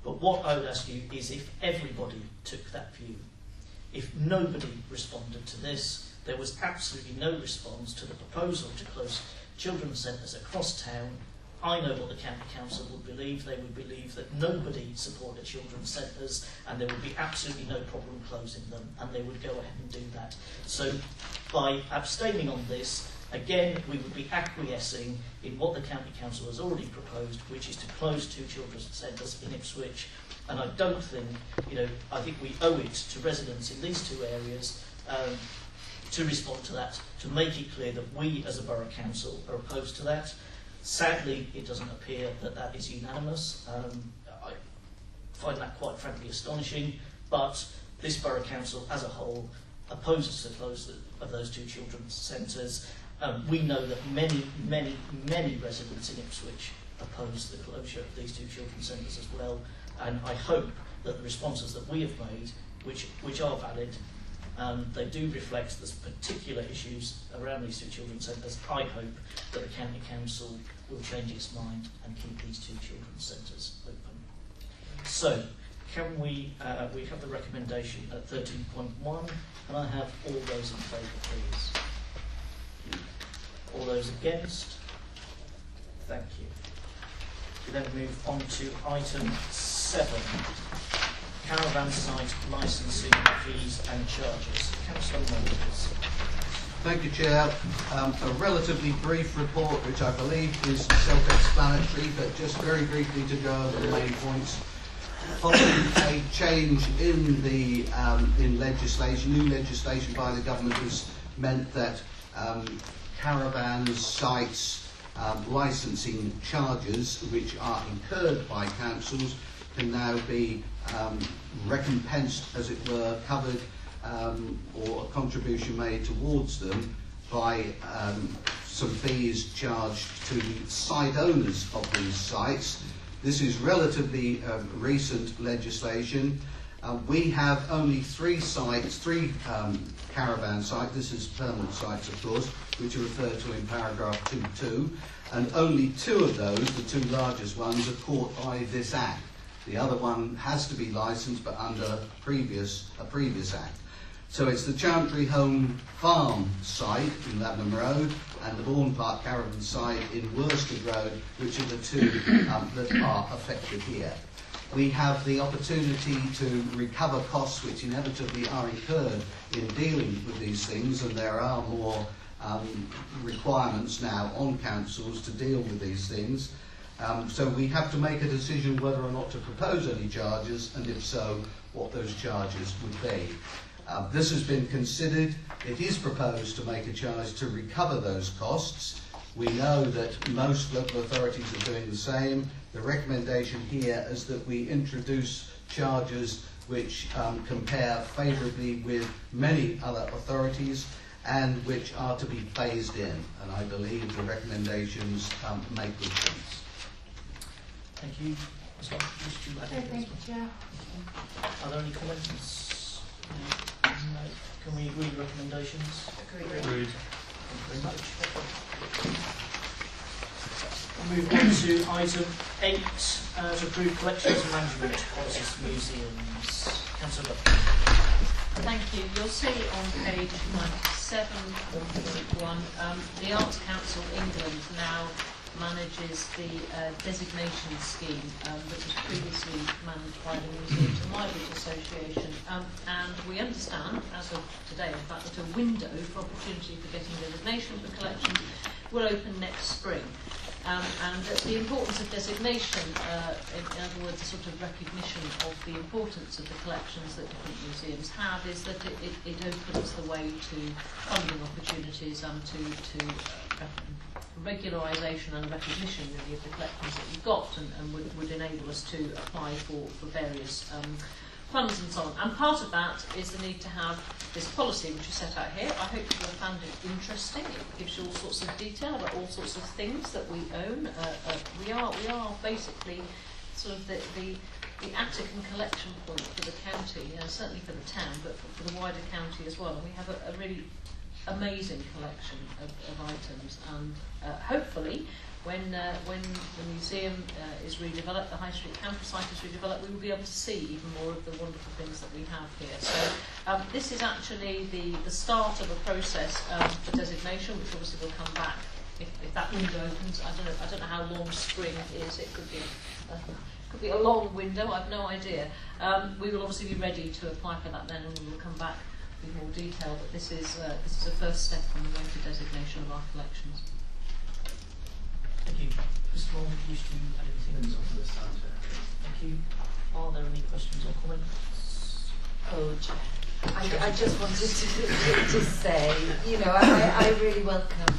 But what I would ask you is if everybody took that view. If nobody responded to this, there was absolutely no response to the proposal to close children's centres across town, I know what the County Council would believe. They would believe that nobody supported children's centres and there would be absolutely no problem closing them, and they would go ahead and do that. So by abstaining on this, again, we would be acquiescing in what the County Council has already proposed, which is to close 2 children's centres in Ipswich. And I don't think, I think we owe it to residents in these 2 areas to respond to that, to make it clear that we as a Borough Council are opposed to that. Sadly, it doesn't appear that that is unanimous. I find that quite frankly astonishing, but this Borough Council as a whole opposes the closure of those 2 children's centres. We know that many residents in Ipswich oppose the closure of these 2 children's centres as well, and I hope that the responses that we have made, which are valid, they do reflect the particular issues around these 2 children's centres. I hope that the County Council will change its mind and keep these 2 children's centres open. So, can we have the recommendation at 13.1? Can I have all those in favour, please? All those against? Thank you. We then move on to item 7. Caravan site licensing fees and charges. Councillor Moores. Thank you, Chair. A relatively brief report, which I believe is self-explanatory, but just very briefly to go over the main points. Following a change in the legislation, new legislation by the government has meant that caravan sites licensing charges, which are incurred by councils, can now be recompensed, as it were, covered, or a contribution made towards them by some fees charged to the site owners of these sites. This is relatively recent legislation. We have only 3 sites, 3 caravan sites, this is permanent sites of course, which are referred to in paragraph 2.2, and only 2 of those, the 2 largest ones, are caught by this Act. The other one has to be licensed, but under a previous Act. So it's the Chantry Home Farm site in Labnam Road and the Bourne Park Caravan site in Worsted Road, which are the 2 that are affected here. We have the opportunity to recover costs which inevitably are incurred in dealing with these things, and there are more requirements now on councils to deal with these things. So we have to make a decision whether or not to propose any charges, and if so, what those charges would be. This has been considered. It is proposed to make a charge to recover those costs. We know that most local authorities are doing the same. The recommendation here is that we introduce charges which compare favourably with many other authorities, and which are to be phased in. And I believe the recommendations make good sense. Thank you. Ms. Locke, do you wish to add anything? Thank you, Chair. Are there any comments? No. Can we agree recommendations? Agreed. Thank you very much. We'll move on to item 8, to approve collections and management policies for museums. Councillor Buck. Thank you. You'll see on page 97.1, the Arts Council England now manages the designation scheme that was previously managed by the Museums and Libraries Association. And we understand, as of today, in fact, that a window for opportunity for getting designation for collections will open next spring. And the importance of designation, in other words, a sort of recognition of the importance of the collections that different museums have, is that it opens the way to funding opportunities and to regularisation and recognition really of the collections that you've got, and would enable us to apply for various funds and so on. And part of that is the need to have this policy which is set out here. I hope you have found it interesting. It gives you all sorts of detail about all sorts of things that we own. We are basically sort of the attic and collection point for the county, certainly for the town, but for the wider county as well. And we have a really amazing collection of items, and hopefully when the museum is redeveloped, the High Street campus site is redeveloped, we will be able to see even more of the wonderful things that we have here. So this is actually the start of a process for designation, which obviously will come back if that window opens. I don't know how long spring is. It could be a long window. I've no idea. We will obviously be ready to apply for that then, and we will come back with more detail. But this is a first step on the way to designation of our collections. Thank you. Mr. Moore, would you wish to add anything on this? Thank you. Are there any questions or comments? Oh, I just wanted to say, you know, I really welcome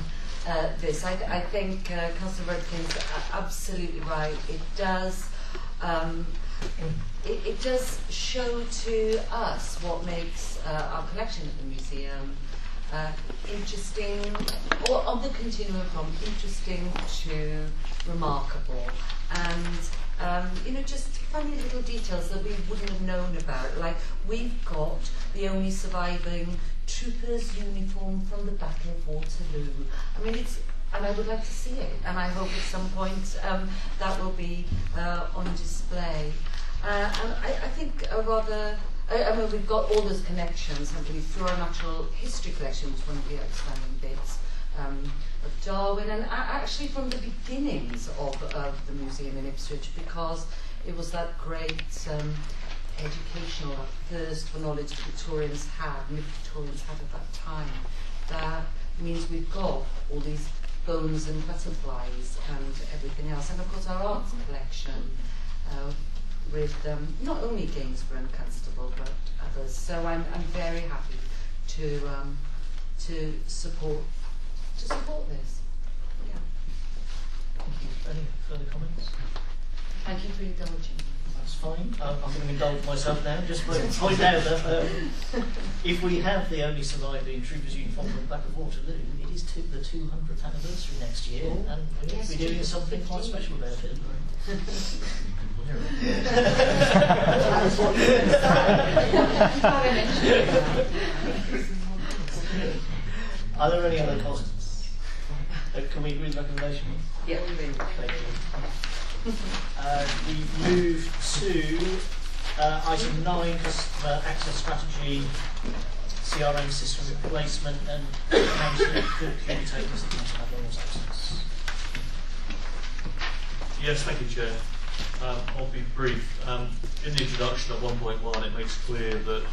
this. I think Councillor Rudkin's absolutely right. It does it does show to us what makes our collection at the museum interesting, or on the continuum from interesting to remarkable, and you know, just funny little details that we wouldn't have known about. Like, we've got the only surviving trooper's uniform from the Battle of Waterloo. I mean, and I would like to see it, and I hope at some point that will be on display. And I think I mean, we've got all those connections, haven't we, through our natural history collection, which is one of the outstanding bits of Darwin, and actually from the beginnings of the museum in Ipswich, because it was that great educational thirst for knowledge that Victorians had, mid-Victorians had at that time. That means we've got all these bones and butterflies and everything else, and of course our arts collection with not only Gainsborough and Constable but others. So I'm very happy to support this. Yeah. Thank you. Any further comments? Thank you for indulging me. That's fine. I'm going to indulge myself now. Just point out that if we have the only surviving troopers' uniform from the Battle of Waterloo, it is the 200th anniversary next year, and we need to be doing something quite special about it. That's what you're going to say. Are there any other comments? Can we agree with the recommendation? Yeah, we will. Thank you. We move to item 9, customer access strategy, CRM system replacement, and Councillor could you take us to Councillor Adler's absence? Yes, thank you, Chair. I'll be brief. In the introduction at 1.1, it makes clear that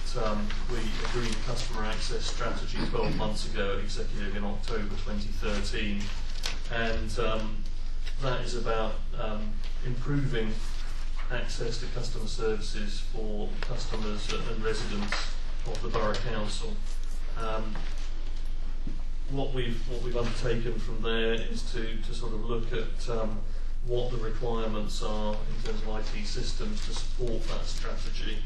we agreed customer access strategy 12 months ago at Executive in October 2013, and that is about improving access to customer services for customers and residents of the Borough Council. What we've undertaken from there is to sort of look at what the requirements are in terms of IT systems to support that strategy.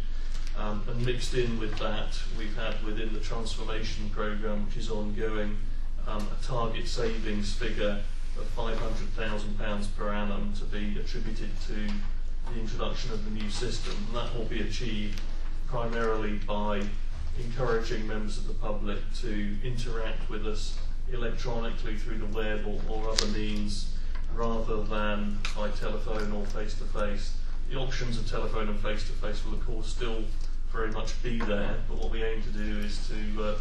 And mixed in with that, we've had within the transformation programme, which is ongoing, a target savings figure of £500,000 per annum to be attributed to the introduction of the new system. And that will be achieved primarily by encouraging members of the public to interact with us electronically through the web or other means, rather than by telephone or face-to-face. The options of telephone and face-to-face will of course still very much be there, but what we aim to do is to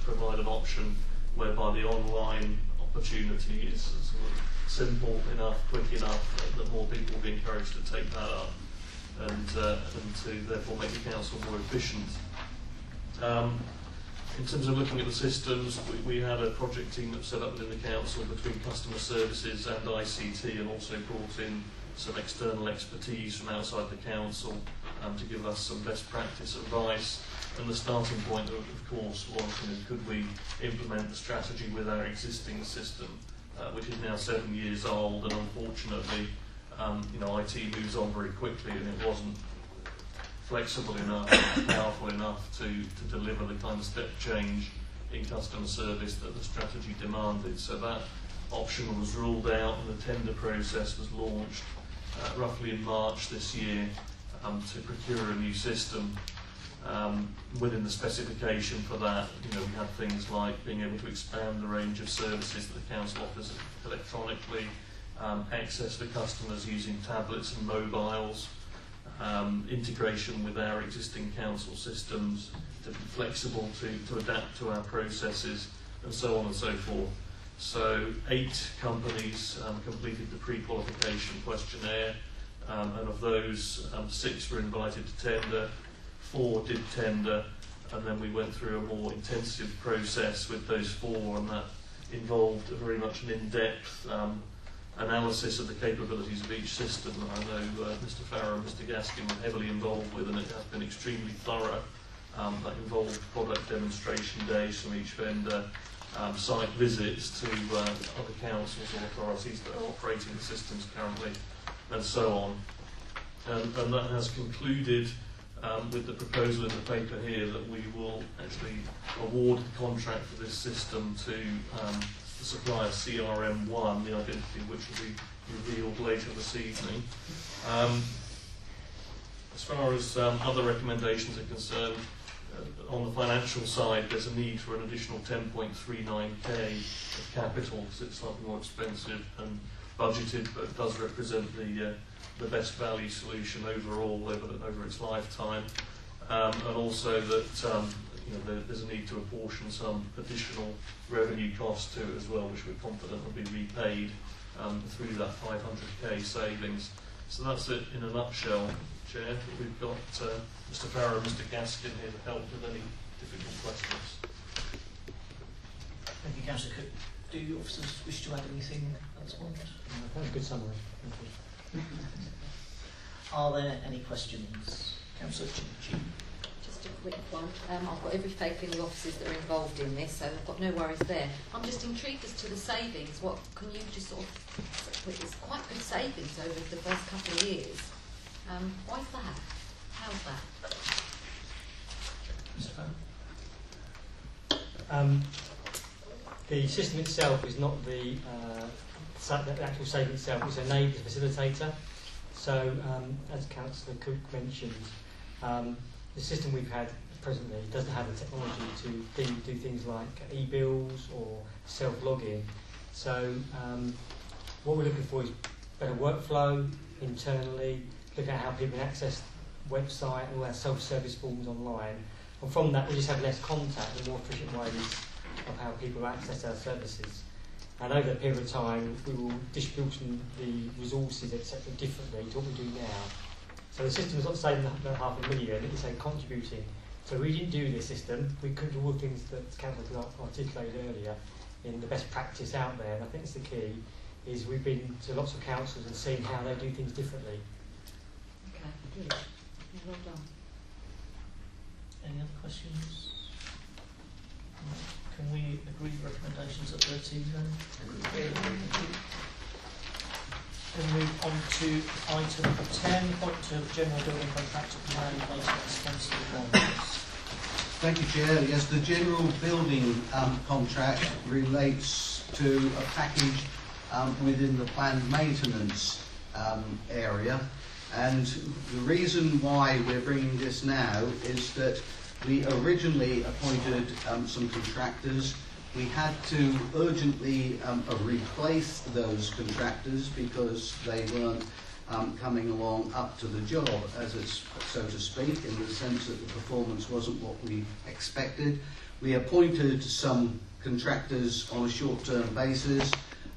provide an option whereby the online opportunity is sort of simple enough, quick enough, that more people will be encouraged to take that up and to therefore make the council more efficient. In terms of looking at the systems, we had a project team that was set up within the council between customer services and ICT, and also brought in some external expertise from outside the council to give us some best practice advice. And the starting point, of course, was, could we implement the strategy with our existing system, which is now 7 years old, and unfortunately, IT moves on very quickly, and it wasn't flexible enough, powerful enough to deliver the kind of step change in customer service that the strategy demanded. So that option was ruled out, and the tender process was launched roughly in March this year to procure a new system. Within the specification for that, we had things like being able to expand the range of services that the council offers electronically, access for customers using tablets and mobiles, integration with our existing council systems, to be flexible to adapt to our processes, and so on and so forth. So 8 companies completed the pre-qualification questionnaire, and of those 6 were invited to tender, 4 did tender, and then we went through a more intensive process with those 4, and that involved very much an in-depth analysis of the capabilities of each system. I know Mr Farrow and Mr Gaskin were heavily involved with, and it has been extremely thorough. That involved product demonstration days from each vendor, site visits to other councils or authorities that are operating the systems currently, and so on. And that has concluded with the proposal in the paper here that we will actually award the contract for this system to the supplier CRM1, the identity of which will be revealed later this evening. As far as other recommendations are concerned, on the financial side, there's a need for an additional 10.39k of capital, because it's slightly more expensive and budgeted, but it does represent the best value solution overall over its lifetime, and also that there's a need to apportion some additional revenue costs to it as well, which we're confident will be repaid through that 500k savings. So that's it in a nutshell, Chair. We've got Mr Farrow and Mr Gaskin here to help with any difficult questions. Thank you, Councillor Cook. Do your officers wish to add anything at this point? That was a good summary. Thank you. Are there any questions? Councillor Chinchi. Just a quick one. I've got every faith in the officers that are involved in this, so I've got no worries there. I'm just intrigued as to the savings. What can you just sort of... It's quite good savings over the first couple of years. Why is that? How's that? Mr Farrow. The system itself is not the actual saving itself, it's a enabler facilitator. So, as Councillor Cook mentioned, the system we've had presently doesn't have the technology to do things like e-bills or self-login. So, what we're looking for is better workflow internally, look at how people can access the website and all our self-service forms online. And from that, we just have less contact and more efficient ways of how people access our services. And over a period of time, we will distribute the resources, etc., differently to what we do now. So the system is not saving that $500,000, it's contributing. So we didn't do this system, we couldn't do all the things that Councillor articulated earlier in the best practice out there. And I think it's the key, is we've been to lots of councils and seen how they do things differently. Okay, good. Yeah, well done. Any other questions? Can we agree recommendations at 13 then? We'll move on to item 10, appointment of general building contractor plan maintenance. Councillor Barnes. Thank you, Chair. Yes, the general building contract relates to a package within the planned maintenance area. And the reason why we're bringing this now is that we originally appointed some contractors. We had to urgently replace those contractors because they weren't coming along up to the job, as it's so to speak, in the sense that the performance wasn't what we expected. We appointed some contractors on a short-term basis,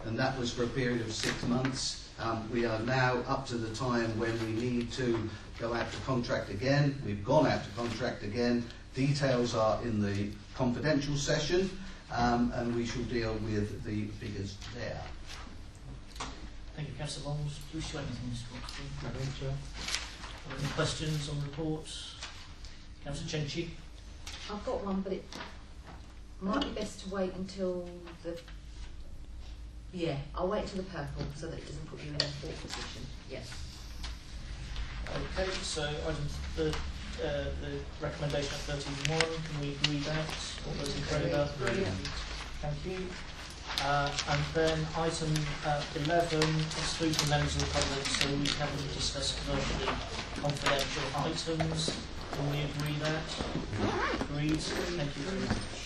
and that was for a period of 6 months. We are now up to the time when we need to go out to contract again. We've gone out to contract again. Details are in the confidential session, and we shall deal with the figures there. Thank you, Councillor Barnes. Do you wish to add anything, Mr. Watson? Any questions on the reports? Councillor Chenchi? I've got one, but it might be best to wait until the... Yeah, I'll wait until the purple so that it doesn't put you in a poor position. Yes. Okay, so item the recommendation at 13.1, can we agree that? All those in favour? Brilliant. Thank you. And then item 11 excludes the members of the public, so we haven't discussed commercially confidential items. Can we agree that? Agreed. Thank you very much.